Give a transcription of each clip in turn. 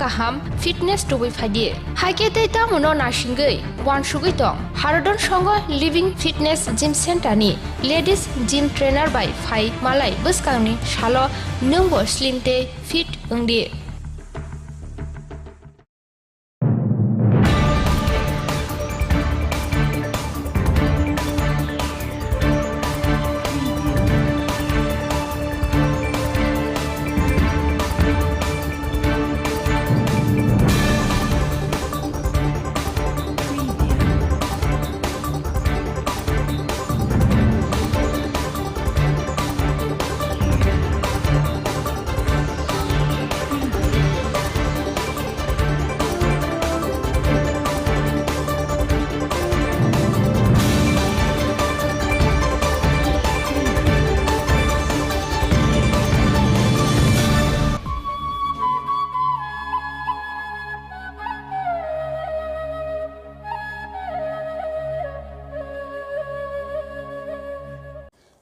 kaham fitness tubai phadi haike tei tamuno nasingei wansugui tong harodon songo living fitness gym center ni ladies gym trainer by phai malai buskangni salo nungbo slim te fit ungdi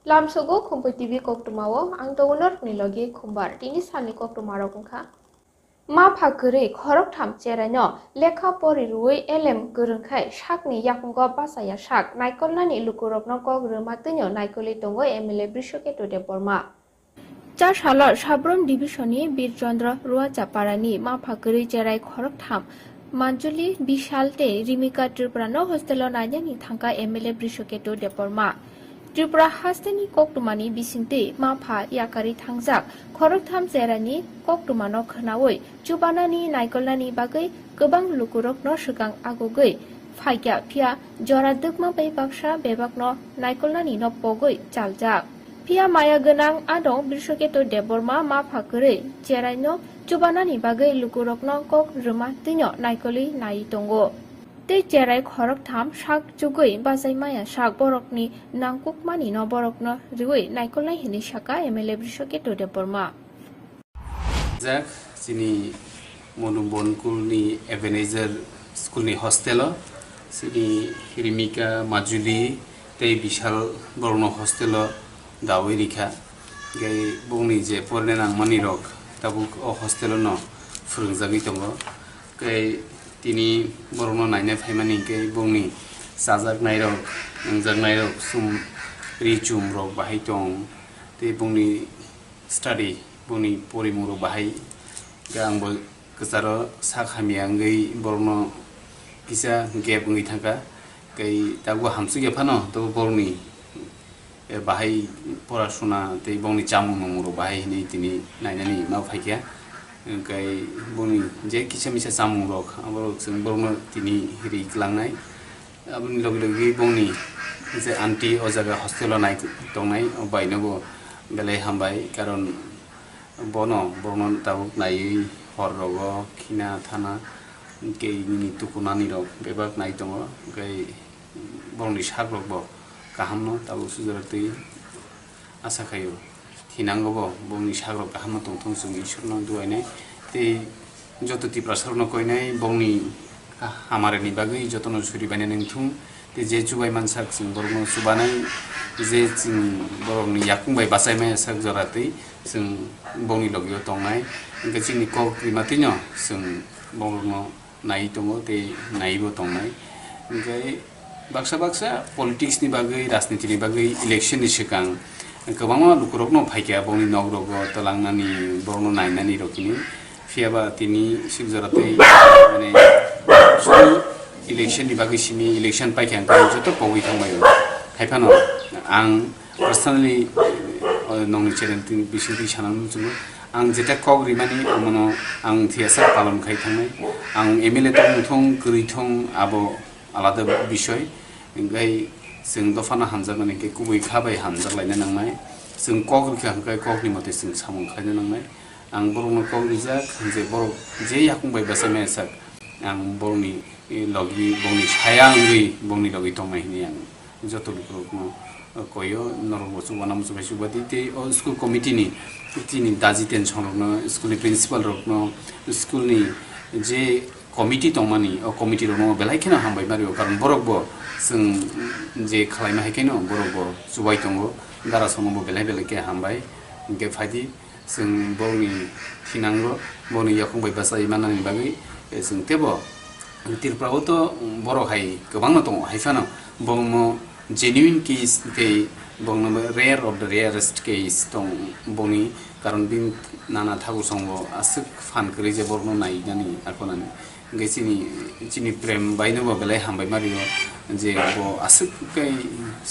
lamsogo khumpai tv koktumawo ang donor ni logi khumbar tini sani koktumaro kungkha ma phakure khorok tham cheraino lekha pori ruoi elem gurungkhai sakni yakungo basaya sak naikolnani lukurokno kogruma tinyo naikoli tongo mla brishoketo deborma 4 সালৰ সাব্ৰম ডিভিশনী Birchandra রুয়াচাপারানি মা ফাকরি জেরাই খরক থাম মাঞ্জলি বিশালতে Rimika ত্রিপুরানো hostel নাইজানি thangka MLA বৃষকেটো Debbarma Tripura হাস্তেনি ককটুমানি বিসিংতে মাফা ইয়াকারি থাংজাক খরক থাম জেরানি ককটুমানো খনাওই চুবানানি নাইকলনানি বাগै गोबां लुकुरकनो सुगां आगोगै फाइग्या फिया जरा दुगमा बै बाक्सा बेबाकनो नाइकलनानि न पगै चालजाक फिया माया गोनां आदं बृषकेतो देबरमा मा फाकरै जेराइनो चुबानानि बागै लुकुरकनो कक रुमा तिनो नाइकलि नाइ दंगो ते जेराइ खरक थाम साक जुगै बाजाय माया साक बरकनि नांकुकमानि न बरकनो रिवै नाइकलनाइ हिनि साका एमएलए बृषकेतो देबरमा जाक सिनि मनुबनकुलनि एभेनेजर स्कुलनि हस्टेल सिनि रिमिका माजुलि ते विशाल बरनो हस्टेल दावै रिखा गे बुंनि जे फरायनां मानि रक दाबु हस्टेल न फोरोंजागै दङ गे तिनि बरनो नायनाय फायमानि गे बुंनि साजागनाय रक नंजागनाय रक सुम रिचुम रक बाहाय दं ते बुंनि स्टाडि बुंनि परिमुरो बाहाय गे आंबो गोजारो साखामियाङै बरनो किसा गेप ngै थांगा गे दाबु हामसु गेफानो तो बरनि बाहाय पराशुना ते बंनि चामु नमुरो बाहाय नि तिनि नायनानि मा फायखिया गाय बंनि जे किसा मिसा चामु रक आबो जों बरनो तिनि रि ग्लांनाय आबनि लगे लगे बंनि जे आन्टी अजागा हस्टेल नाय दंनाय बायनोबो बेले हामबाय कारण बरनो दाबु नायै हर रग खिना थाना के नि तुकुनानि रग बेबाक नाय दङ गाय बरनि साग रगबो गाहामनो दाबु सुजरतै आसा खायो थिनांगोबो बंनि साग्र गाहामनो दंथों जों इसोरनो दुआयनाय ते जतति प्रसारनो कयनाय बंनि हामारेनि बागै जतन सुरि बायनाय नोंथुं ते जे जुबाय मानसाक जों बरनो सुबानाय जे जों बरनि याकुंबाय बासायमाय साग जरातै जों बंनि लगियो दंनाय जोंनि कक रिमातिनो जों बरनो नाय दङ ते नायबो दंनाय ओमफ्राय बाक्सा पलिटिक्स नि बागै राजनीति नि बागै इलेक्शन नि सिगां गोबां लुकुरकनो फायखिया बंनि नगरग तलांनानि बरनो नायनानि रकिनि फियाबा तिनि सिगजरातै माने इलेक्शन नि बागै सिनि इलेक्शन पायखिया जत पगै थांबाय खायफानो आं पर्सनली नंनि चेनेल तिनि बिसिनि सानानो जों आं जेटा कक रिमानि मनो आं थियासा पालन खाय थांनाय आं एमएलए थं गैथं आबो आलादा बिषय ओंखाय जों दफाना हानजानानै के गुबै खाबाय हानजालायनो नांनाय जों कक रिखांखाय ककनि मथे जों सामं खायनो नांनाय आं बरनो कक रिजाक जे बर जे याकुंबाय बासायमाय साक आं बरनि लगी बंनि सायांगै बंनि लगी दंनायनि आं जत लुकुरकनो कयो नरगो सुबाना मुसबाय सुबादि ते स्कुल कमिटिनि तिनि दाजि टेनसन रकनो स्कुलनि प्रिन्सिपाल रकनो स्कुलनि जे कमिटि दंमानि कमिटि रकनो बेलायखेना हामबाय मारियो कारण बरकबो जों जे खालायनो हायखायनो बरकबो सुबाय दंगो दारा समबो बेलाय बेलायखे हामबाय इनके फायदि जों बौनि थिनांगौ बौनि याखंबाय बासाय मानानि बागै जों तेबो तिरफ्राबोथ' बर' हाय गोबां दङ हायफानो बंनो जेन्युइन केस के बंनो rare of the rarest case दं बंनि कारण बिन नाना थागु संगो आसुक फान करे जे बरनो नायनानि आखनानि गैसिनि चिनि प्रेम बायनोबो बेलाय हामबाय मारियो जे बो आसुक कै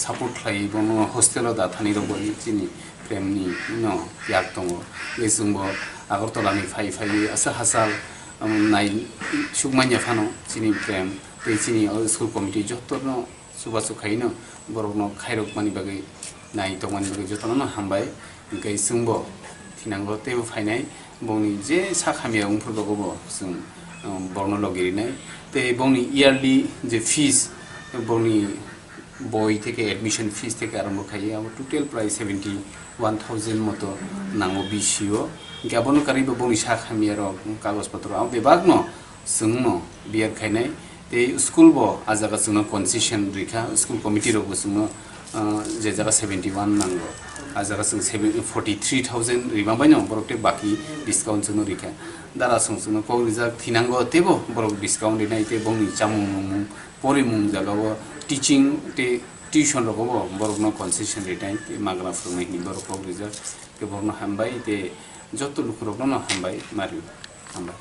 सापर्ट खालाय बंनो हस्टेलाव दा थानि रबो चिनि प्रेमनि न याक दङ गैसुंबो आगरतलानि फाय फाय आसा हासाल नाय सुगमान्या फानो चिनि प्रेम बै चिनि स्कुल कमिटि जत्तरनो सुबा सुखायनो बरनो खायरक मानि बागै नाय दंमानि बागै जत्तरनो हामबाय गैसुंबो थिनांगौ तेबो फायनाय बंनि जे साखामिया उनफोरबागोबो जों बरनो लगिरिनाय ते बंनि इयारलि जे फिस बंनि बय থেকে एडमिशन फीस থেকে आरम्भ खायो अब टोटल प्राइस 71,000 मतो नांगौ बिसियो गाबनो कारिबो बंनि साखामियार कागज पत्र आव बेबाग न जोंनो बियार खायनाय ते स्कुल बो आजागा जोंनो कन्सेशन रिखा स्कुल कमिटि रबो जोंनो जे जागा 71 नांगौ आजागा जों 43,000 रिबांबाय न बरकते बाकी डिस्काउंट जोंनो रिखा दारा जोंनो को रिजार्व थिनांगौ तेबो बरक डिस्काउंट दिनाय ते बंनि चामुं परिमुं जागावो टीचिंग ते টিউশন রকম বরকনো কনসেশন রেটাই মাগনা फोरोंनायनि बरकआव रिजार्व के बरनो हामबाय ते जत्त लुक रकनो हामबाय मारि हामबाय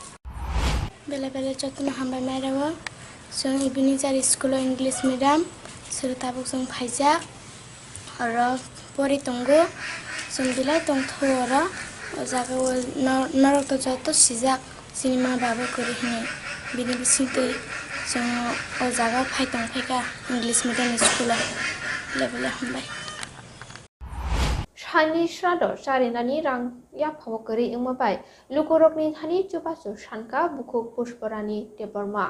बेले बेले जत्तनो हामबाय मारियो जों इबिनिजारि स्कुल इंग्लिश मीडियम सुरताबुक जों फाइजा आरो परि तंगो जों बिलाय तंग थोरा जागाव नरक जत्त सिजा सिनेमा बाबो करि हिने बिनि बिसिते जों ओ जागा फाइतंग फाइका इंग्लिश मीडियम स्कुल लेभेल हामबाय सानि श्राद सारिनानि रां याफावकरि इमबाय लुकरकनि थानि जुबासु सानका बुखु पुष्परानि देबरमा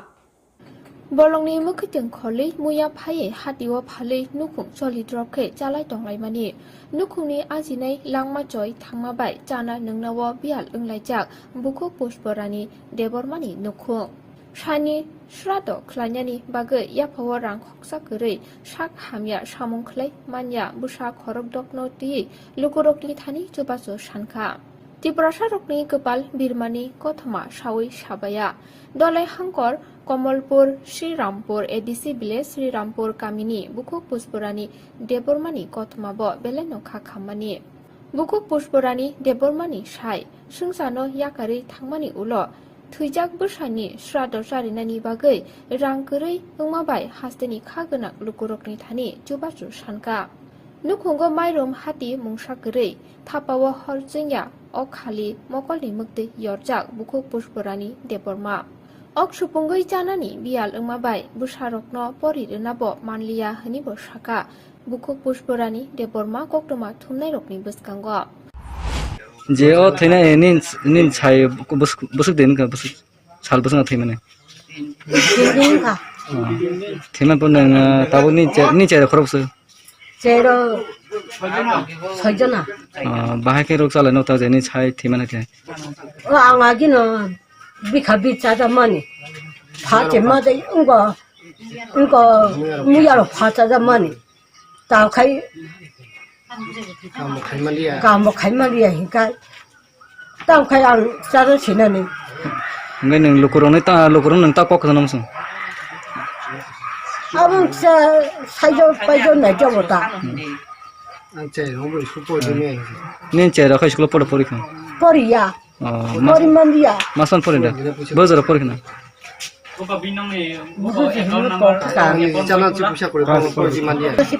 बलंनि मुखिथिं खलि मुया फाये हातिवा फालै नुखुं सलिद्रबखे जालाय दंलायमानि नुखुंनि आजिनाय लांमाजय थांमाबाय जाना नोंनाव बियाल ओंलायजाक बुखु पुष्परानि देबरमानि नुखुं सानि श्राद ख्लायनानि बागै याफाव रां खक्साकरै साक हामिया सामुंख्लाय मानिया बुसा खरक दकनो ति लुकरकनि थानि जुबासु सानका त्रिपुरासारकनि गोपाल बिरमानि कथमा सावै साबाया दलाय हांकर कमलपुर श्रीरामपुर एडिसि विलेज श्रीरामपुर कामिनी बुखु पुष्परानि देबरमानि कथमाबो बेलेनो खाखामानि बुखु पुष्परानि देबरमानि साय सुंसानो याकारि थांमानि उलो थैजाक बोसानि श्राद सारिनानि बागै रांकरै ओंमाबाय हास्तेनि खागोनां लुकरकनि थानि जुबासु सानका नुखुंगो माइरम हाति मुंसाकरै थापाव हरजोंया अखालि मकलनि मुक्ति यरजाक बुखु पुष्परानि देबरमा अक सुपुंगै जानानि बियाल ओंमाबाय बुसारकनो परिरनाबो मानलिया हनिबो साका बुखु पुष्परानि देबरमा कक्टमा थुमनाय रकनि बसकांगो जे ओ थैना निन छाय बसुक दिन का बसुक साल बसुक थै माने दिन का थैमा पन ताबो नि चे खरबस चेरो सजना बाहाय के रोग चाले न त जेनि छाय थै माने के ओ आंगागि न बिखा बिचा द माने फाचे मा दे उनको मुयारो फाचा द माने ताखाय काम खायमालिया हिका ताखाय आं जारो सिनानि ngai nang lukurong nang ta kok na msung आं साइजो पाइजो नै जबता nin che ra khai skula pora pori khan परिया परि मंदिया masan pori da bozara pori khana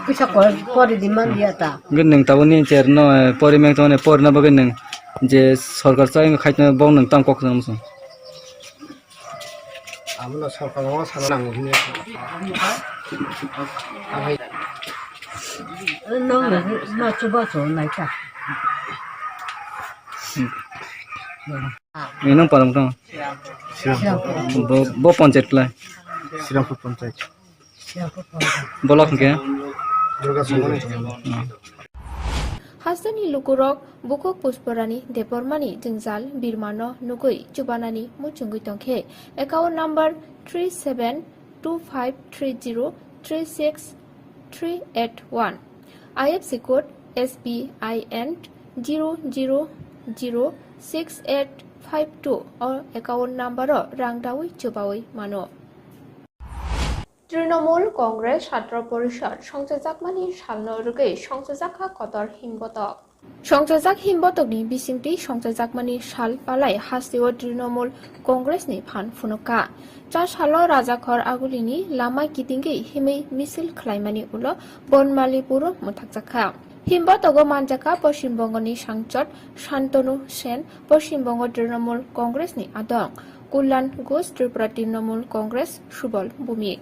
Pusa परि दिमान्दिया ता ngai nang tawo nin che no pori meng to ne pori na bagen nang je sarkar chai khai na bong nang tam kok na msung 아무나 설까고 사는 거냐? 너는 나 주바서 나이다. nang param ta bo panchet la 시랑풀 panchayat bolak ke Durga समाने हासनि लुकुरक बुकु पुष्परानि देबरमानि जोंजाल बिरमानो नुगै जुबानानि मुचुंगै तंखे account number 372530363881 IFC code SBIN 0009 06852 account number rang dawi chubawi mano Trinamool Congress Chhatra Parishad সংযোজকমানি সালনো রুগে সংযোজকা কতর হিমবতক সংযোজক হিমবতকনি বিসিংটি সংযোজকমানি সাল পালাই হাসিও তৃণমূল কংগ্রেসনি ফান ফুনুকা চা সালো রাজাখর আগুলিনি লামাই কিতিঙ্গি হিমে মিছিল খ্লাইমানি উলো বনমালীপুর মুথাকজাখা হিমবতগো মানজাকা পশ্চিমবঙ্গনি সাংসদ শান্তনু সেন পশ্চিমবঙ্গ তৃণমূল কংগ্রেসনি আদং কল্যাণ ঘোষ ত্রিপুরা তৃণমূল কংগ্রেস সুবল ভূমিক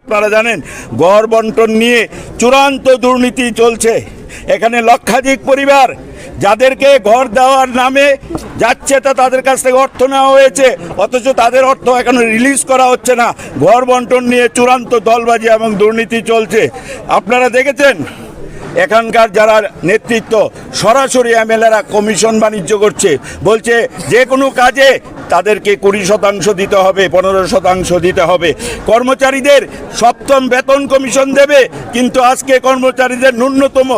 আপনারা জানেন গড় বন্টন নিয়ে চূড়ান্ত দুর্নীতি চলছে। এখানে লক্ষাধিক পরিবার যাদেরকে ঘর দেওয়ার নামে যাচ্ছে তা তাদের কাছ থেকে অর্থ নেওয়া হয়েছে, অথচ তাদের অর্থ এখনো রিলিজ করা হচ্ছে না। ঘর বন্টন নিয়ে চূড়ান্ত দলবাজি এবং দুর্নীতি চলছে। আপনারা দেখেছেন এখানকার যারা নেতৃত্ব সরাসরি এমএলএরা কমিশন বাণিজ্য করছে, বলছে যে কোনো কাজে তাদেরকে 20% দিতে হবে, 15% দিতে হবে। কর্মচারীদের সপ্তম বেতন কমিশন দেবে, কিন্তু আজকে কর্মচারীদের ন্যূনতম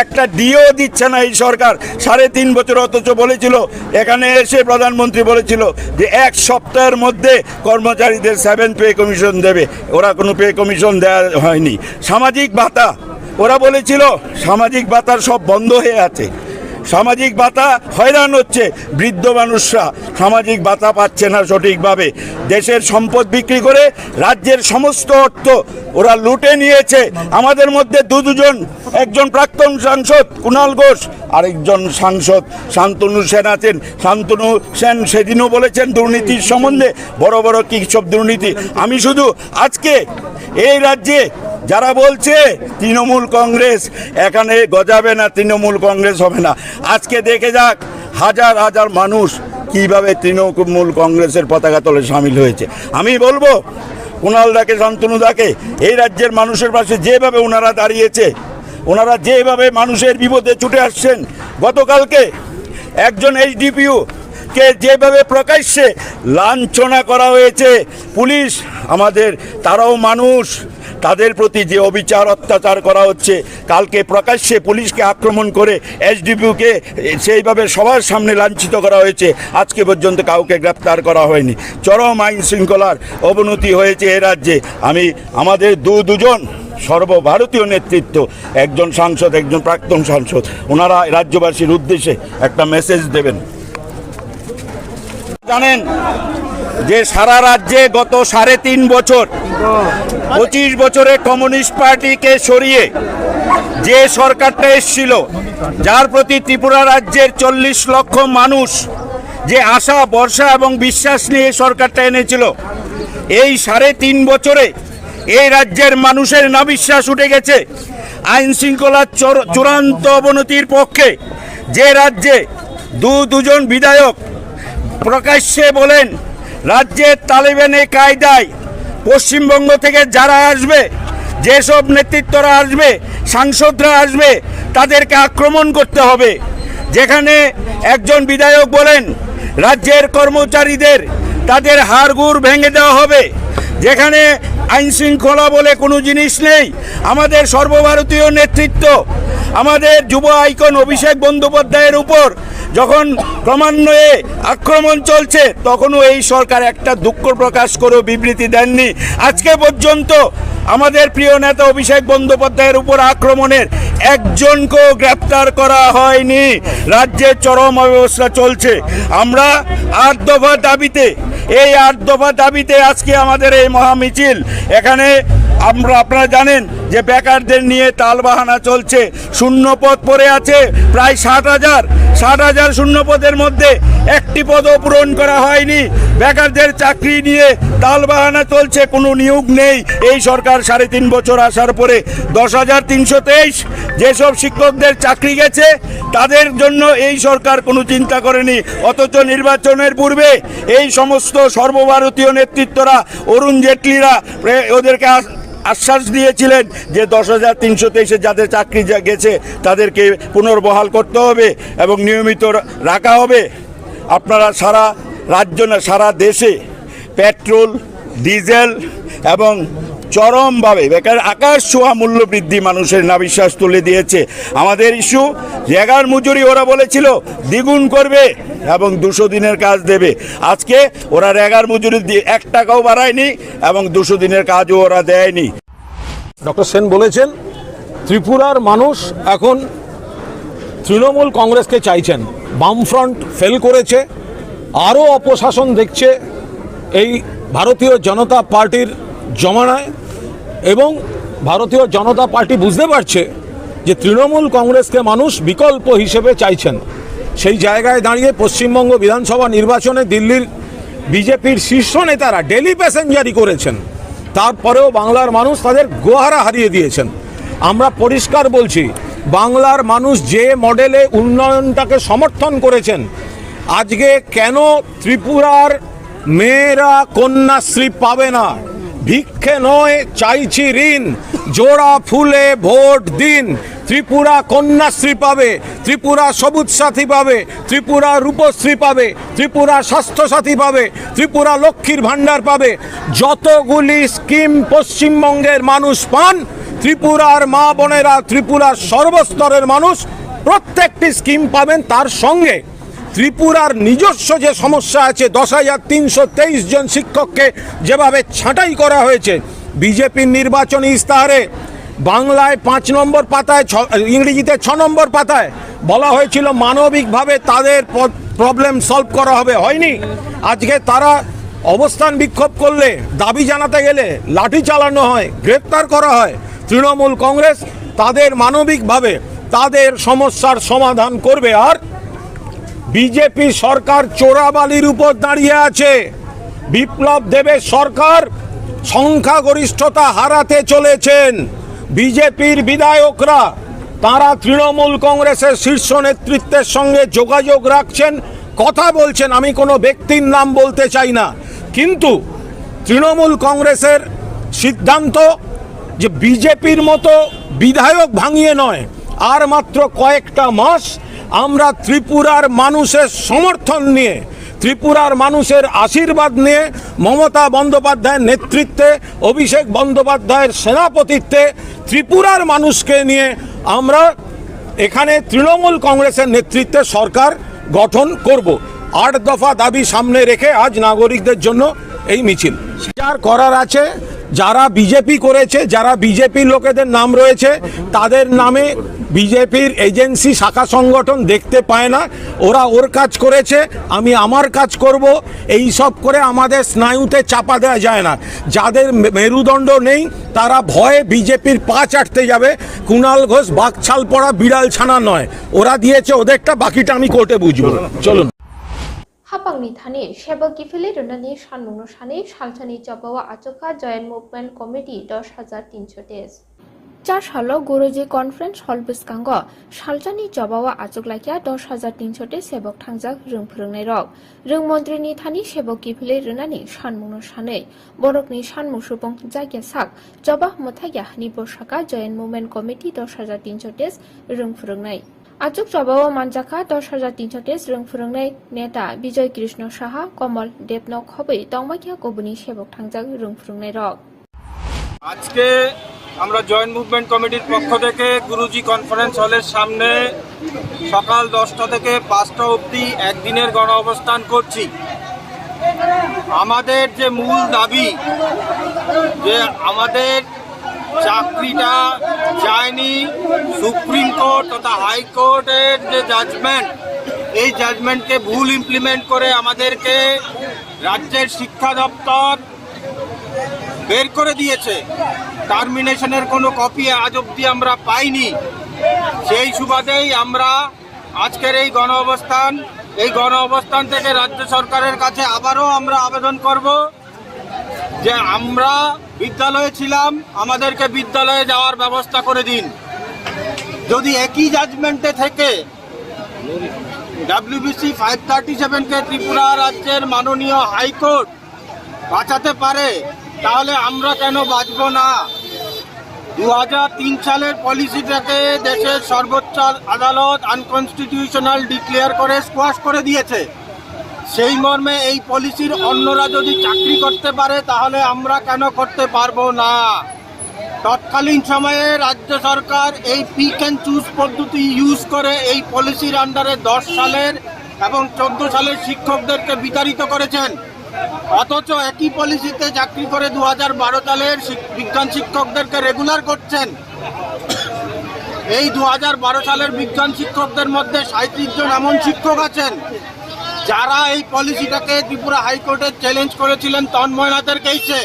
একটা ডিও দিচ্ছে না এই সরকার 3.5 বছর। অথচ বলেছিল, এখানে এসে প্রধানমন্ত্রী বলেছিল যে 1 সপ্তাহের মধ্যে কর্মচারীদের 7 পে কমিশন দেবে। ওরা কোনো পে কমিশন দেওয়া হয়নি। সামাজিক ভাতা ওরা বলেছিল সামাজিক ভাতার সব বন্ধ হয়ে আছে। সামাজিক ভাতা হয়রান হচ্ছে, বৃদ্ধ মানুষরা সামাজিক ভাতা পাচ্ছে না সঠিকভাবে। দেশের সম্পদ বিক্রি করে রাজ্যের সমস্ত অর্থ ওরা লুটে নিয়েছে। আমাদের মধ্যে দুজন, একজন প্রাক্তন সাংসদ কুণাল ঘোষ, আরেকজন সাংসদ শান্তনু সেন আছেন। শান্তনু সেন সেদিনও বলেছেন দুর্নীতির সম্বন্ধে, বড় বড় কী সব দুর্নীতি। আমি শুধু আজকে এই রাজ্যে যারা বলছে তৃণমূল কংগ্রেস এখানে গজাবে না, তৃণমূল কংগ্রেস হবে না, আজকে দেখে যাক হাজার হাজার মানুষ কিভাবে তৃণমূল কংগ্রেসের পতাকা তলে সামিল হয়েছে। আমি বলবো কুণালদাকে, শান্তনুদাকে, এই রাজ্যের মানুষের পাশে যেভাবে ওনারা দাঁড়িয়েছে, ওনারা যেভাবে মানুষের বিপদে ছুটে আসছেন। গতকালকে একজন এইচডিপিও কে যেভাবে প্রকাশ্যে লাঞ্ছনা করা হয়েছে, পুলিশ আমাদের তারাও মানুষ, তাদের প্রতি যে অবিচার অত্যাচার করা হচ্ছে, কালকে প্রকাশ্যে পুলিশকে আক্রমণ করে এসডিপিওকে সেইভাবে সবার সামনে লাঞ্ছিত করা হয়েছে। আজকে পর্যন্ত কাউকে গ্রেপ্তার করা হয়নি। চরম আইন শৃঙ্খলার অবনতি হয়েছে এ রাজ্যে। আমি আমাদের দুজন সর্বভারতীয় নেতৃত্ব, একজন সাংসদ, একজন প্রাক্তন সাংসদ, ওনারা রাজ্যবাসীর উদ্দেশ্যে একটা মেসেজ দেবেন। জানেন যে সারা রাজ্যে গত 3.5 বছর 25 বছরে কমিউনিস্ট পার্টিকে সরিয়ে যে সরকারটা এসেছিল, যার প্রতি ত্রিপুরা রাজ্যের 40 লক্ষ মানুষ যে আশা, ভরসা এবং বিশ্বাস নিয়ে সরকারটা এনেছিল, এই 3.5 বছরে এই রাজ্যের মানুষের নাবিশ্বাস উঠে গেছে। আইন শৃঙ্খলার চূড়ান্ত অবনতির পক্ষে যে রাজ্যে দুজন বিধায়ক প্রকাশ্যে বলেন রাজ্যের তালেবানে কায়দায় পশ্চিমবঙ্গ থেকে যারা আসবে, যেসব নেতৃত্বরা আসবে, সাংসদরা আসবে, তাদেরকে আক্রমণ করতে হবে। যেখানে একজন বিধায়ক বলেন রাজ্যের কর্মচারীদের তাদের হাড়গোড় ভেঙে দেওয়া হবে, যেখানে আইন শৃঙ্খলা বলে কোনো জিনিস নেই। আমাদের সর্বভারতীয় নেতৃত্ব, আমাদের যুব আইকন অভিষেক বন্দ্যোপাধ্যায়ের উপর যখন ক্রমান্বয়ে আক্রমণ চলছে, তখনও এই সরকার একটা দুঃখ প্রকাশ করে বিবৃতি দেননি। আজকে পর্যন্ত আমাদের প্রিয় নেতা অভিষেক বন্দ্যোপাধ্যায়ের উপর আক্রমণের একজনকেও গ্রেপ্তার করা হয়নি। রাজ্যে চরম অব্যবস্থা চলছে। আমরা 8 দফা দাবিতে, এই 8 দফা দাবিতে আজকে আমাদের এই মহামিছিল। এখানে আপনারা জানেন যে বেকারদের নিয়ে তালবাহানা চলছে। শূন্যপদ পড়ে আছে প্রায় 60,000 শূন্যপদের মধ্যে একটি পদও পূরণ করা হয়নি। বেকারদের চাকরি নিয়ে তালবাহানা চলছে, কোনো নিয়োগ নেই। এই সরকার 3.5 বছর আসার পরে 10,323 যেসব শিক্ষকদের চাকরি গেছে, তাদের জন্য এই সরকার কোনো চিন্তা করেনি। অথচ নির্বাচনের পূর্বে এই সমস্ত সর্বভারতীয় নেতৃত্বরা, অরুণ জেটলিরা ওদেরকে আশ্বাস দিয়েছিলেন যে 10,323 যাদের চাকরি গেছে তাদেরকে পুনর্বহাল করতে হবে এবং নিয়মিত রাখা হবে। আপনারা সারা রাজ্য না সারা দেশে পেট্রোল, ডিজেল এবং চরমভাবে বেকার আকাশ ছোঁয়া মূল্য বৃদ্ধি মানুষের নাবিশ্বাস তুলে দিয়েছে। আমাদের ইস্যু রেগার মজুরি ওরা বলেছিল দ্বিগুণ করবে এবং 200 দিনের কাজ দেবে। আজকে ওরা রেগার মজুরি 1 টাকাও বাড়ায়নি এবং 200 দিনের কাজও ওরা দেয়নি। ডক্টর সেন বলেছেন ত্রিপুরার মানুষ এখন তৃণমূল কংগ্রেসকে চাইছেন। বামফ্রন্ট ফেল করেছে, আরও অপশাসন দেখছে এই ভারতীয় জনতা পার্টির জমানায়, এবং ভারতীয় জনতা পার্টি বুঝতে পারছে যে তৃণমূল কংগ্রেসকে মানুষ বিকল্প হিসেবে চাইছেন। সেই জায়গায় দাঁড়িয়ে পশ্চিমবঙ্গ বিধানসভা নির্বাচনে দিল্লির বিজেপির শীর্ষ নেতারা ডেলি প্যাসেঞ্জারি করেছেন, তারপরেও বাংলার মানুষ তাদের গোহারা হারিয়ে দিয়েছেন। আমরা পরিষ্কার বলছি, বাংলার মানুষ যে মডেলে উন্নয়নটাকে সমর্থন করেছেন, আজকে কেন ত্রিপুরার মেয়েরা কন্যাশ্রী পাবে না? ভিক্ষে নয় চাইছি ঋণ, জোড়া ফুলে ভোট দিন। ত্রিপুরা কন্যাশ্রী পাবে, ত্রিপুরা সবুজ সাথী পাবে, ত্রিপুরা রূপশ্রী পাবে, ত্রিপুরা স্বাস্থ্যসাথী পাবে, ত্রিপুরা লক্ষ্মীর ভাণ্ডার পাবে। যতগুলি স্কিম পশ্চিমবঙ্গের মানুষ পান, ত্রিপুরার মা বোনেরা, ত্রিপুরার সর্বস্তরের মানুষ প্রত্যেকটি স্কিম পাবেন। তার সঙ্গে ত্রিপুরার নিজস্ব যে সমস্যা আছে, 10,323 জন শিক্ষককে যেভাবে ছাঁটাই করা হয়েছে বিজেপির নির্বাচনী ইস্তাহারে, বাংলায় 5 নম্বর পাতায়, ইংরেজিতে 6 নম্বর পাতায় বলা হয়েছিল মানবিকভাবে তাদের প্রবলেম সলভ করা হবে, হয়নি। আজকে তারা অবস্থান বিক্ষোভ করলে, দাবি জানাতে গেলে লাঠি চালানো হয়, গ্রেপ্তার করা হয়। তৃণমূল কংগ্রেস তাদের মানবিকভাবে তাদের সমস্যার সমাধান করবে। আর বিজেপি সরকার চোরাবালির উপর দাঁড়িয়ে আছে। বিপ্লব দেবের সরকার সংখ্যাগরিষ্ঠতা হারাতে চলেছেন। বিজেপির বিধায়করা তারা তৃণমূল কংগ্রেসের শীর্ষ নেতৃত্বের সঙ্গে যোগাযোগ রাখছেন, কথা বলছেন। আমি কোনো ব্যক্তির নাম বলতে চাই না, কিন্তু তৃণমূল কংগ্রেসের সিদ্ধান্ত যে বিজেপির মতো বিধায়ক ভাঙিয়ে নয়, আর মাত্র কয়েকটা মাস আমরা ত্রিপুরার মানুষের সমর্থন নিয়ে, ত্রিপুরার মানুষের আশীর্বাদ নিয়ে, মমতা বন্দ্যোপাধ্যায়ের নেতৃত্বে, অভিষেক বন্দ্যোপাধ্যায়ের সেনাপতিত্বে ত্রিপুরার মানুষকে নিয়ে আমরা এখানে তৃণমূল কংগ্রেসের নেতৃত্বে সরকার গঠন করব। 8 দফা দাবি সামনে রেখে আজ নাগরিকদের জন্য এই মিছিল। যার করার আছে, যারা বিজেপি করেছে, যারা বিজেপির লোকেদের নাম রয়েছে, তাদের নামে বিজেপির এজেন্সি শাখা সংগঠন দেখতে পায় না। ওরা ওর কাজ করেছে, আমি আমার কাজ করব, এই সব করে আমাদের স্নায়ুতে চাপা দেওয়া যায় না। যাদের মেরুদণ্ড নেই তারা ভয়ে বিজেপির পা চাটতে যাবে। কুণাল ঘোষ বাকছাল পড়া বিড়াল ছানা নয়, ওরা দিয়েছে ওদেরটা, বাকিটা আমি কোর্টে বুঝবো। চলুন। হাপাংনি থানি সেবা গিফিলি রুনানি সানমুনো সানি সালসানি জবাওয়া আচকা জয়েন্ট মুভমেন্ট কমিটি 10,300 টেস 4 সাল গুরুজি কনফারেন্স হল বিসকাঙ্গ সালসানি জবাওয়া আচকলাকিয়া 10,300 टे सेबक थांजाक रों फोरोंनाय रक रों मन्त्रीनि थानि सेबक गिफिले रुनानि सानमुनो सानै बरकनि सानमु सुबुं जायगा साक जबा मथाया हानि बसाका जयेन्ट मुभमेन्ट कमिटि 10,300 टेस रों फोरोंनाय आचक जबावा मानजाका 10,300 टेस रों फोरोंनाय नेता विजय कृष्ण साहा कमल देबनक खबै तंबाकिया कबुनि सेबक थांजाक रों फोरोंनाय रक আজকে আমরা জয়েন্ট মুভমেন্ট কমিটির পক্ষ থেকে গুরুজি কনফারেন্স হলের সামনে সকাল 10টা থেকে 5টা অবধি একদিনের গণ অবস্থান করছি। আমাদের যে মূল দাবি যে আমাদের চাকরিটা যায়নি, সুপ্রিম কোর্ট তথা হাইকোর্টের যে জাজমেন্ট, এই জাজমেন্টকে ভুল ইমপ্লিমেন্ট করে আমাদেরকে রাজ্যের শিক্ষা দপ্তর বের করে দিয়েছে। টার্মিনেশনের কোনো কপি আজ অবধি আমরা পাইনি। সেই সুবাদেই আমরা আজকের এই গণ অবস্থান থেকে রাজ্য সরকারের কাছে আবারও আমরা আবেদন করব যে আমরা বিদ্যালয়ে ছিলাম, আমাদেরকে বিদ্যালয়ে যাওয়ার ব্যবস্থা করে দিন। যদি একই জাজমেন্টে থেকে WBC 537কে ত্রিপুরা রাজ্যের মাননীয় হাইকোর্ট বাঁচাতে পারে, তাহলে আমরা কেন বাঁচব না? 2003 সালের পলিসিটাকে দেশের সর্বোচ্চ আদালত আনকনস্টিটিউশনাল ডিক্লেয়ার করে স্কোয়াশ করে দিয়েছে। সেই মর্মে এই পলিসির অন্যরা যদি চাকরি করতে পারে তাহলে আমরা কেন করতে পারবো না? তৎকালীন সময়ে রাজ্য সরকার এই পিক অ্যান্ড চুজ পদ্ধতি ইউজ করে এই পলিসির আন্ডারে 10 সালের এবং 14 সালের শিক্ষকদেরকে বিতাড়িত করেছেন। অথচ একই পলিসিতে চাকরি করে 2012 সালের বিজ্ঞান শিক্ষকদেরকে রেগুলার করছেন। এই 2012 সালের বিজ্ঞান শিক্ষকদের মধ্যে 37 জন এমন শিক্ষক আছেন যারা এই পলিসিটাকে ত্রিপুরা হাইকোর্টে চ্যালেঞ্জ করেছিলেন তন্ময়নাথের কেসে।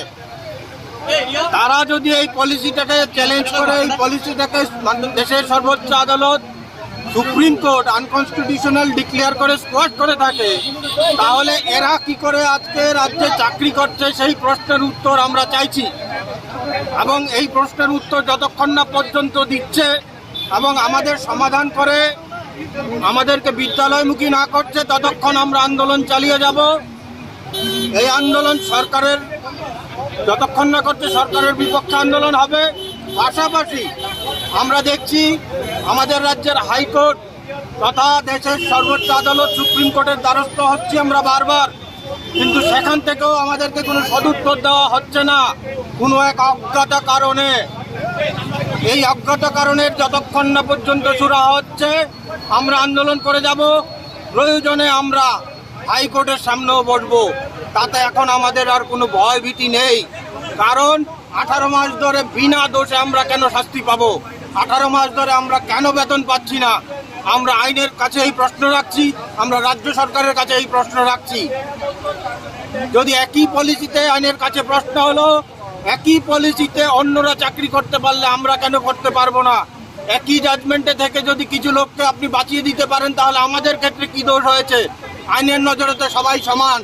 তারা যদি এই পলিসিটাকে চ্যালেঞ্জ করে এই পলিসিটাকে দেশের সর্বোচ্চ আদালত সুপ্রিম কোর্ট আনকনস্টিটিউশনাল ডিক্লেয়ার করে স্কোয়াশ করে থাকে, তাহলে এরা কি করে আজকে রাজ্যে চাকরি করছে সেই প্রশ্নের উত্তর আমরা চাইছি। এবং এই প্রশ্নের উত্তর যতক্ষণ না পর্যন্ত দিচ্ছে এবং আমাদের সমাধান করে আমাদেরকে বিদ্যালয়মুখী না করছে ততক্ষণ আমরা আন্দোলন চালিয়ে যাব। এই আন্দোলন সরকারের যতক্ষণ না করছে সরকারের বিপক্ষে আন্দোলন হবে। পাশাপাশি আমরা দেখছি আমাদের রাজ্যের হাইকোর্ট তথা দেশের সর্বোচ্চ আদালত সুপ্রিম কোর্টের দ্বারস্থ হচ্ছি আমরা বারবার, কিন্তু সেখান থেকেও আমাদেরকে কোনো সদুত্তর দেওয়া হচ্ছে না কোনো এক অজ্ঞাত কারণে। এই অজ্ঞাত কারণের যতক্ষণ না পর্যন্ত সুরা হচ্ছে আমরা আন্দোলন করে যাব। প্রয়োজনে আমরা হাইকোর্টের সামনেও বসবো, তাতে এখন আমাদের আর কোনো ভয় ভীতি নেই। কারণ 18 মাস ধরে বিনা দোষে আমরা কেন শাস্তি পাবো? 18 মাস ধরে আমরা কেন বেতন পাচ্ছি না? আমরা আইনের কাছে এই প্রশ্ন রাখছি, আমরা রাজ্য সরকারের কাছে এই প্রশ্ন রাখছি। যদি একই পলিসিতে আইনের কাছে প্রশ্ন হলো, একই পলিসিতে অন্যরা চাকরি করতে পারলে আমরা কেন করতে পারবো না? একই জাজমেন্টে থেকে যদি কিছু লোককে আপনি বাঁচিয়ে দিতে পারেন তাহলে আমাদের ক্ষেত্রে কি দোষ হয়েছে? আইনের নজরে তো সবাই সমান,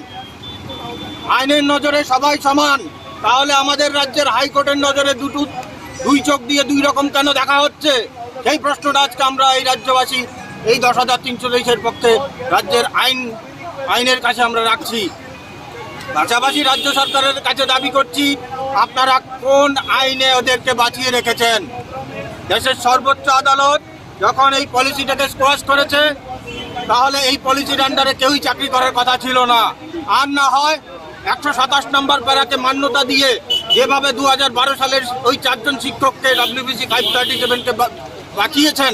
আইনের নজরে সবাই সমান। তাহলে আমাদের রাজ্যের হাইকোর্টের নজরে দুই চোখ দিয়ে দুই রকম কেন দেখা হচ্ছে? সেই প্রশ্নটা আজকে আমরা এই রাজ্যবাসী এই 10,323-এর পক্ষে রাজ্যের আইনের কাছে আমরা রাখছি। পাশাপাশি রাজ্য সরকারের কাছে দাবি করছি, আপনারা কোন আইনে ওদেরকে বাঁচিয়ে রেখেছেন? দেশের সর্বোচ্চ আদালত যখন এই পলিসিটাকে স্কোয়াশ করেছে তাহলে এই পলিসির আন্ডারে কেউই চাকরি করার কথা ছিল না। আর না হয় 127 নম্বর প্যারাকে মান্যতা দিয়ে যেভাবে 2012 সালের ওই 4 জন শিক্ষককে WBC 537-কে বাঁচিয়েছেন,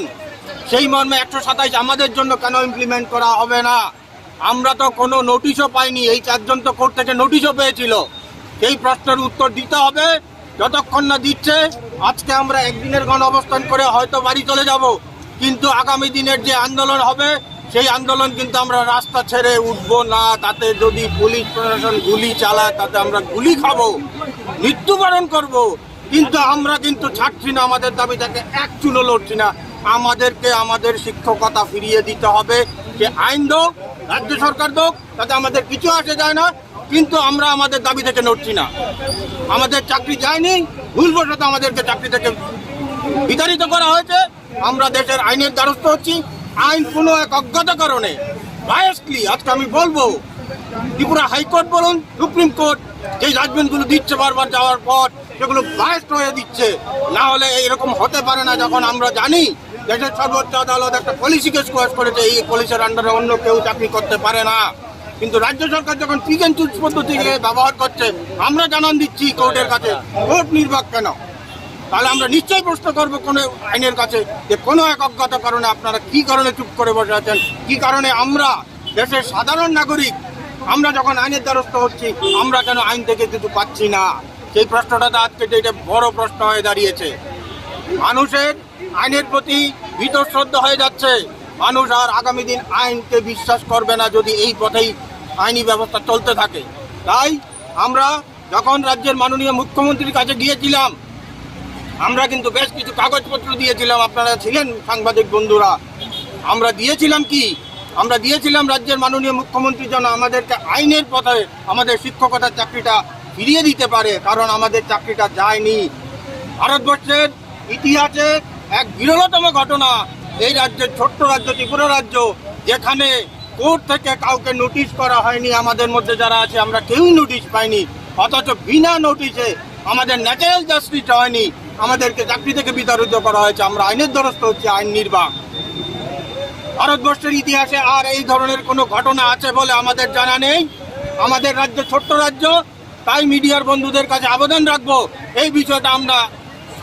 সেই মর্মে 127 আমাদের জন্য কেন ইমপ্লিমেন্ট করা হবে না? আমরা তো কোনো নোটিশও পাইনি, এই 4 জন তো কোর্ট থেকে নোটিশও পেয়েছিল। সেই প্রশ্নের উত্তর দিতে হবে। যতক্ষণ না দিচ্ছে আজকে আমরা একদিনের গণ অবস্থান করে হয়তো বাড়ি চলে যাব, কিন্তু আগামী দিনের যে আন্দোলন হবে সেই আন্দোলন কিন্তু আমরা রাস্তা ছেড়ে উঠবো না। তাতে যদি পুলিশ প্রশাসন গুলি চালায় তাতে আমরা গুলি খাবো, মৃত্যুবরণ করব, কিন্তু আমরা কিন্তু ছাড়ছি না। আমাদের দাবি থেকে এক চুলো লড়ছি না। আমাদেরকে আমাদের শিক্ষকতা ফিরিয়ে দিতে হবে। যে আইন হোক, রাজ্য সরকার হোক, তাতে আমাদের কিছু আসে যায় না, কিন্তু আমরা আমাদের দাবি থেকে নড়ছি না। আমাদের চাকরি যায়নি, ভুলবশত আমাদেরকে চাকরি থেকে বিতাড়িত করা হয়েছে। আমরা দেশের আইনের দ্বারস্থ হচ্ছি। আইন কোনো এক অজ্ঞাত কারণে বায়াসলি, আজকে আমি বলবো ত্রিপুরা হাইকোর্ট বলুন, সুপ্রিম কোর্ট যে জাজমেন্টগুলো দিচ্ছে বারবার যাওয়ার পর সেগুলো বায়াসড হয়ে দিচ্ছে। না হলে এরকম হতে পারে না। যখন আমরা জানি দেশের সর্বোচ্চ আদালত একটা পলিসিকে স্কোয়াশ করেছে, এই পলিসির আন্ডারে অন্য কেউ চাকরি করতে পারে না, কিন্তু রাজ্য সরকার যখন পিক অ্যান্ড চুজ পদ্ধতিকে ব্যবহার করছে আমরা জানান দিচ্ছি কোর্টের কাছে, কোর্ট নির্বাক কেন? তাহলে আমরা নিশ্চয়ই প্রশ্ন করবো কোনো আইনের কাছে যে কোনো এক অজ্ঞাত কারণে আপনারা কি কারণে চুপ করে বসে আছেন, কি কারণে আমরা দেশের সাধারণ নাগরিক আমরা যখন আইনের দ্বারস্থ হচ্ছি আমরা কেন আইন থেকে কিছু পাচ্ছি না? সেই প্রশ্নটা আজকে এটা বড় প্রশ্ন হয়ে দাঁড়িয়েছে। মানুষের আইনের প্রতি ভীত শ্রদ্ধা হয়ে যাচ্ছে। মানুষ আর আগামী দিন আইনকে বিশ্বাস করবে না যদি এই পথেই আইনি ব্যবস্থা চলতে থাকে। তাই আমরা যখন রাজ্যের মাননীয় মুখ্যমন্ত্রীর কাছে গিয়েছিলাম, আমরা কিন্তু বেশ কিছু কাগজপত্র দিয়েছিলাম, আপনারা ছিলেন সাংবাদিক বন্ধুরা। আমরা দিয়েছিলাম কি? আমরা দিয়েছিলাম রাজ্যের মাননীয় মুখ্যমন্ত্রী যেন আমাদেরকে আইনের পথে আমাদের শিক্ষকতার চাকরিটা ফিরিয়ে দিতে পারে, কারণ আমাদের চাকরিটা যায়নি। ভারতবর্ষের ইতিহাসে এক বিরলতম ঘটনা, এই রাজ্যের ছোট্ট রাজ্য ত্রিপুরা রাজ্য, যেখানে কোর্ট থেকে কাউকে নোটিশ করা হয়নি। আমাদের মধ্যে যারা আছে আমরা কেউই নোটিশ পাইনি, অথচ বিনা নোটিশে আমাদের ন্যাচারাল জাস্টিস হয়নি, আমাদেরকে চাকরি থেকে বিতাড়িত করা হয়েছে। আমরা আইনের দ্বারস্থ হচ্ছে, আইন নির্বাক। ভারতবর্ষের ইতিহাসে আর এই ধরনের কোনো ঘটনা আছে বলে আমাদের জানা নেই। আমাদের রাজ্য ছোট্ট রাজ্য, তাই মিডিয়ার বন্ধুদের কাছে আবেদন রাখবো এই বিষয়টা আমরা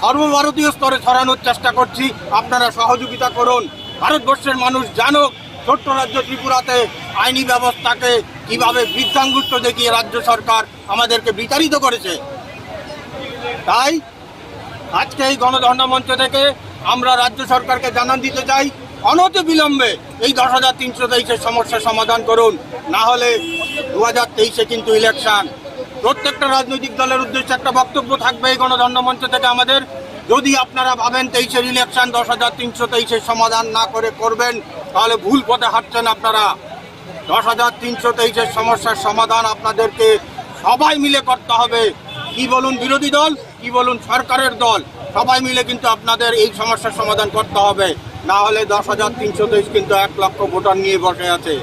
সর্বভারতীয় স্তরে ছড়ানোর চেষ্টা করছি, আপনারা সহযোগিতা করুন। ভারতবর্ষের মানুষ জানুক ছোট্ট রাজ্য ত্রিপুরাতে আইনি ব্যবস্থাকে কিভাবে বৃদ্ধাঙ্গুষ্ঠ দেখিয়ে রাজ্য সরকার আমাদেরকে বিতাড়িত করেছে। তাই আজকে এই গণধর্ণা মঞ্চ থেকে আমরা রাজ্য সরকারকে জানান দিতে চাই, অনতি বিলম্বে এই 10,323-এর সমস্যার সমাধান করুন, না হলে 2023-এ কিন্তু ইলেকশন। প্রত্যেকটা রাজনৈতিক দলের উদ্দেশ্যে একটা বক্তব্য থাকবে এই গণধর্ণা মঞ্চ থেকে আমাদের, যদি আপনারা ভাবেন 23-এর ইলেকশন 10,323-এর সমাধান না করে করবেন, তাহলে ভুল পথে হাঁটছেন আপনারা। 10,323-এর সমস্যার সমাধান আপনাদেরকে সবাই মিলে করতে হবে। কি বলুন বিরোধী দল, কি বলুন সরকারের দল, সবাই মিলে কিন্তু আপনাদের এই সমস্যার সমাধান করতে হবে, না হলে 10,323 কিন্তু 1 লক্ষ ভোটার নিয়ে বসে আছে।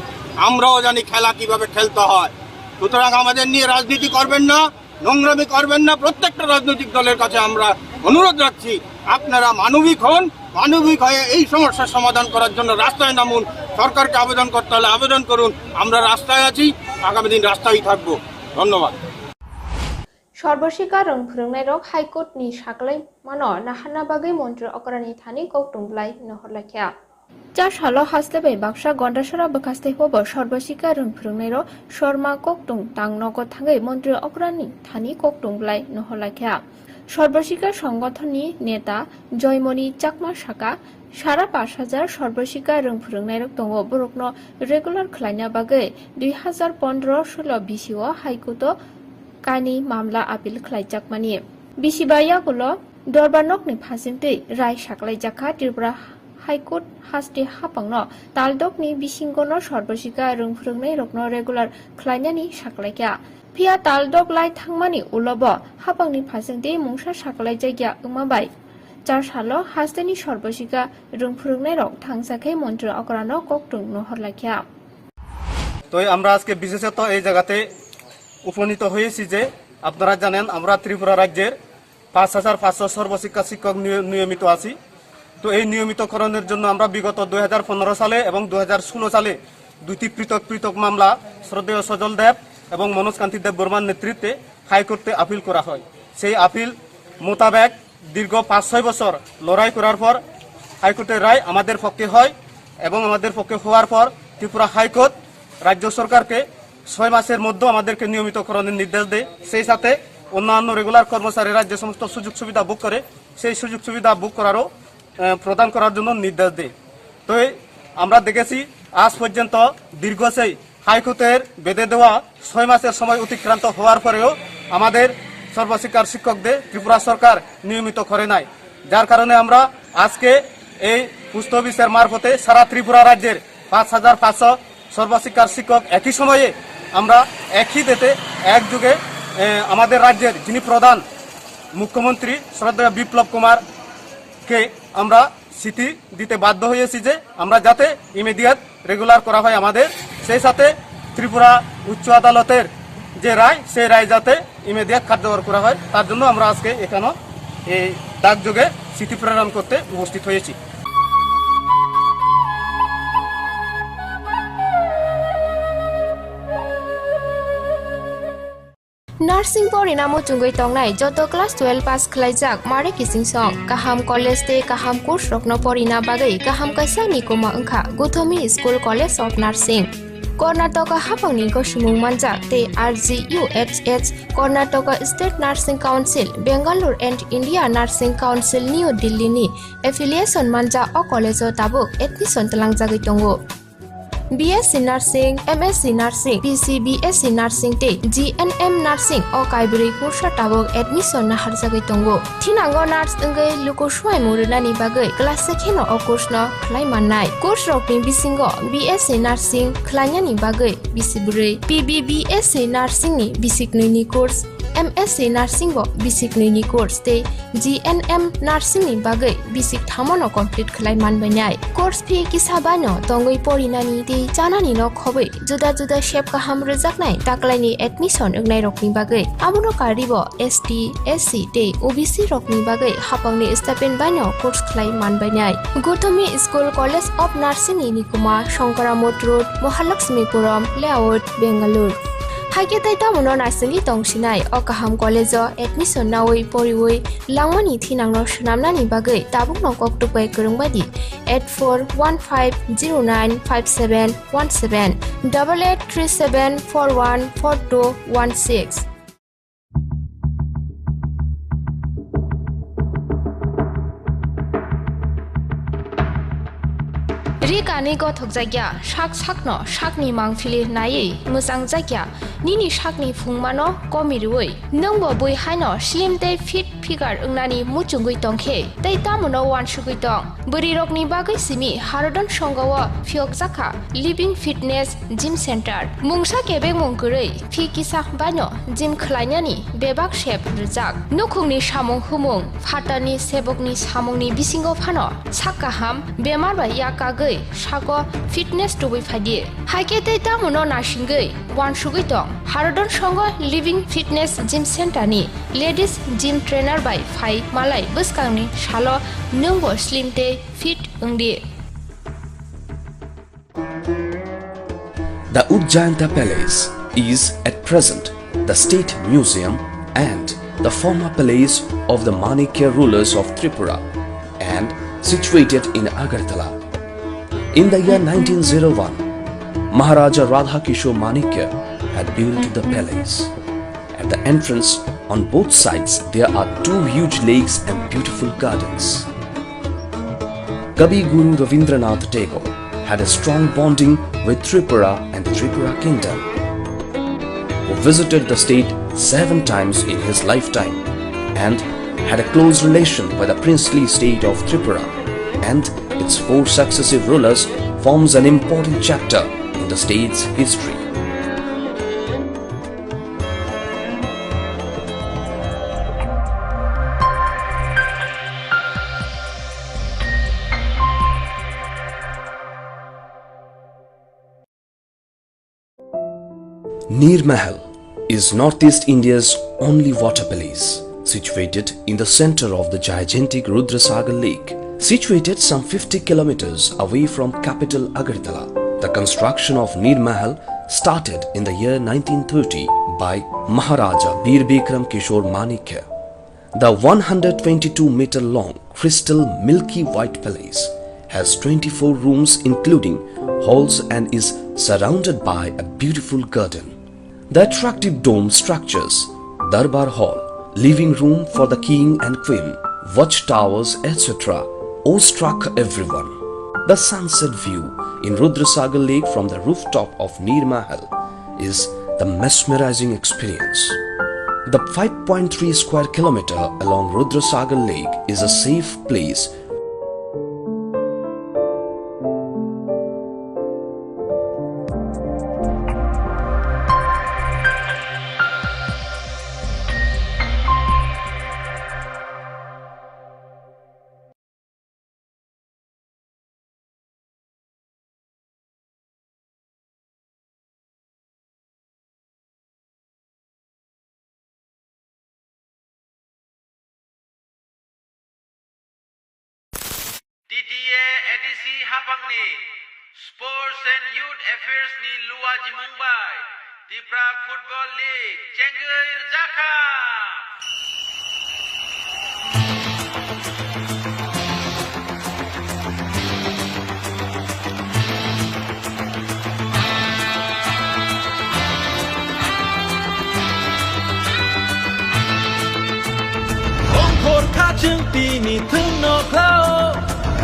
আমরাও জানি খেলা কিভাবে খেলতে হয়। সুতরাং আমাদের নিয়ে রাজনীতি করবেন না, নোংরামি করবেন না। প্রত্যেকটা রাজনৈতিক দলের কাছে আমরা অনুরোধ রাখছি, আপনারা মানবিক হন, মানবিক হয়ে এই সমস্যার সমাধান করার জন্য রাস্তায় নামুন। সরকারকে আবেদন করতে হলে আবেদন করুন, আমরা রাস্তায় আছি, আগামী দিন রাস্তায় থাকবো। ধন্যবাদ। সর্বশিক্ষা রংফুরংনাই রক হাইকোর্ট ni সাকলাই মানো নাহানা বাগৈ মন্ত্রী অকরানি থানি কৌটুংব্লাই নহরলাখিয়া যা সালো হাসতেবে বাক্সা গন্ডাসরা বকাস্তে হবো সর্বশিক্ষা রংফুরংনাই রক শর্মা কৌটুং তাংনগর থাঙ্গৈ মন্ত্রী অকরানি থানি কৌটুংব্লাই নহরলাখিয়া সর্বশিক্ষা সংগঠননি নেতা জয়মণি চাকমা শাখা সারা 5,000 সর্বশিক্ষা রংফুরংনাই রক দङ বরকনো রেগুলার খ্লাইনা বাগৈ 2015-16 বিসিও হাইকোর্ট কানি মামলা আপিল খ্লাইজাকমানি বিসিবাयागुलो दरबारनकनि फासिंतै राय साकलाइजाखा त्रिपुरा हाइकोर्ट हास्टे हापांनो तालदकनि बिसिंगनो सर्वशिक्षा रोंफुरंनाय रकनो रेगुलार ख्लाइनानि साकलाइखा फिया तालदक लाइ थांमानि उलबो हापांनि फासिंतै मुंसा साकलाइजायगिया उमाबाय चार सालो हास्टेनि सर्वशिक्षा रोंफुरंनाय रक थांसाखै मन्त्र अकरानो कक्टुं নহরলাখিয়া। তো আমরা আজকে বিশেষত এই জায়গাতে উপনীত হয়েছি যে আপনারা জানেন আমরা ত্রিপুরা রাজ্যের 5,500 সর্বশিক্ষা শিক্ষক নিয়মিত আছি। তো এই নিয়মিতকরণের জন্য আমরা বিগত 2015 সালে এবং 2016 সালে দুটি পৃথক পৃথক মামলা শ্রদ্ধেয় সজল দেব এবং মনোজ কান্তি দেব বর্মার নেতৃত্বে হাইকোর্টে আপিল করা হয়। সেই আপিল মোতাবেক দীর্ঘ 5-6 বছর লড়াই করার পর হাইকোর্টের রায় আমাদের পক্ষে হয় এবং আমাদের পক্ষে হওয়ার পর ত্রিপুরা হাইকোর্ট রাজ্য সরকারকে 6 মাসের মধ্যে আমাদেরকে নিয়মিতকরণের নির্দেশ দেয়। সেই সাথে অন্যান্য রেগুলার কর্মচারীরা যে সমস্ত সুযোগ সুবিধা ভোগ করে সেই সুযোগ সুবিধা ভোগ করারও প্রদান করার জন্য নির্দেশ দেয়। তো আমরা দেখেছি আজ পর্যন্ত দীর্ঘ সেই হাইকোর্টের বেঁধে দেওয়া 6 মাসের সময় অতিক্রান্ত হওয়ার পরেও আমাদের সর্বশিক্ষার শিক্ষকদের ত্রিপুরা সরকার নিয়মিত করে নাই, যার কারণে আমরা আজকে এই পোস্ট অফিসের মারফতে সারা ত্রিপুরা রাজ্যের 5,500 সর্বশিক্ষার শিক্ষক একই সময়ে আমরা একই ডেটে একযুগে আমাদের রাজ্যের যিনি প্রধান মুখ্যমন্ত্রী শ্রদ্ধেয় বিপ্লব কুমারকে আমরা চিঠি দিতে বাধ্য হয়েছি যে আমরা যাতে ইমিডিয়েট রেগুলার করা হয় আমাদের, সেই সাথে ত্রিপুরা উচ্চ আদালতের যে রায় সেই রায় যাতে ইমিডিয়েট কার্যকর করা হয় তার জন্য আমরা আজকে এখানে এই ডাকযোগে চিঠি প্রেরণ করতে উপস্থিত হয়েছি। नार्सिं परिणामो चुंगै तंगनाय जत क्लास 12 पास खलाइजाक मारे किसिं सं काहाम कलेज ते काहाम कोर्स रखनो परिना बागै काहाम काisa निकोमा अंखा Gautami school college of nursing Karnataka हापांनि गसुमुं मानजाक ते RGUHH Karnataka state nursing council Bengaluru and India nursing council new दिल्लीनि एफिलिएशन मानजा अ कलेज ताबुक एडमिशन तलांजागै दंगो। BSc Nursing, MSc Nursing, BSc Nursing te GNM Nursing o kaibri kursa tabok admission na harjagai tongo. Thinango nurse engai luko swai murunani bagai class sekheno o course no khlai mannai. Course rokni bisingo BSc Nursing khlainani bagai bisibrui, PBBSc Nursing ni bisiknui ni course, MSc Nursing bo basic ni course te GNM Nursing ni bagai basic thamono complete khlai manbainai course fee kisabano tongoi porinani te chanani no khobai juda juda shape ka ham rejaknai taklai ni admission ungnai rokni bagai amuno karibo ST SC te OBC rokni bagai hapangni stipend bano course khlai manbainai Gautami School College of Nursing ni kuma Shankaramot Road Mahalakshmipuram Layout Bangalore Haike tai tamono nursing tongsinai Okaham College admission nawai poriwai langmani thinangno sunamnani bagai tabuk nongkok tupai kurungbadi 8415095717 8837414216 Rikani gothok jagya shak sakno shakni mangfili nai musang jagya nini shakni phungmano komirui nongbo boi haino slim te fit figure ungnani muchungui tongkhe tei tamono wan shugui tong buri rokni bagai simi harodon songawa fiok jaka living fitness gym center mungsa kebe mungkurei fi kisa bano gym khlainani bebak shep rijak nukhungni samung humung phatani sebokni samungni bisingo phano sakaham bemar ba yakagai Shago fitness to be fadi. Haike te tamono nashingai wan shugui tong harodon songo living fitness gym center ni ladies gym trainer by Phai Malai buskangni shalo nungbo slim te fit ungdi. The Ujjanta Palace is at present the state museum and the former palace of the Manikya rulers of Tripura and situated in Agartala. In the year 1901, Maharaja Radha Kishore Manikya had built the palace. At the entrance, on both sides, there are two huge lakes and beautiful gardens. Kavi Guru Ravindranath Tagore had a strong bonding with Tripura and the Tripura kingdom, who visited the state 7 times in his lifetime and had a close relation with the princely state of Tripura and its 4 successive rulers forms an important chapter in the state's history. Nir Mahal is Northeast India's only water palace, situated in the center of the gigantic Rudrasagar Lake. Situated some 50 kilometers away from capital Agartala, the construction of Nir Mahal started in the year 1930 by Maharaja Bir Bikram Kishore Manikya. The 122-meter long crystal milky white palace has 24 rooms including halls and is surrounded by a beautiful garden. The attractive dome structures, Darbar Hall, living room for the king and queen, watchtowers, etc. awestruck everyone. The sunset view in Rudrasagar Lake from the rooftop of Nir Mahal is the mesmerizing experience. The 5.3 square kilometer along Rudrasagar Lake is a safe place TTA edisi hapang ni Sports and Youth Affairs ni Luaji Mumbai Tipra Football League Cengger Jaka Ongkor kacang tini tengno klau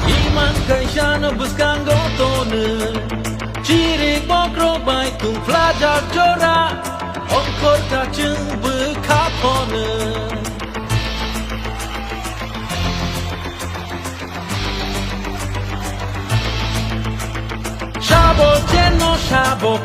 Iman kaisana buskan gotone Ciri bokro bai tung pelajar jora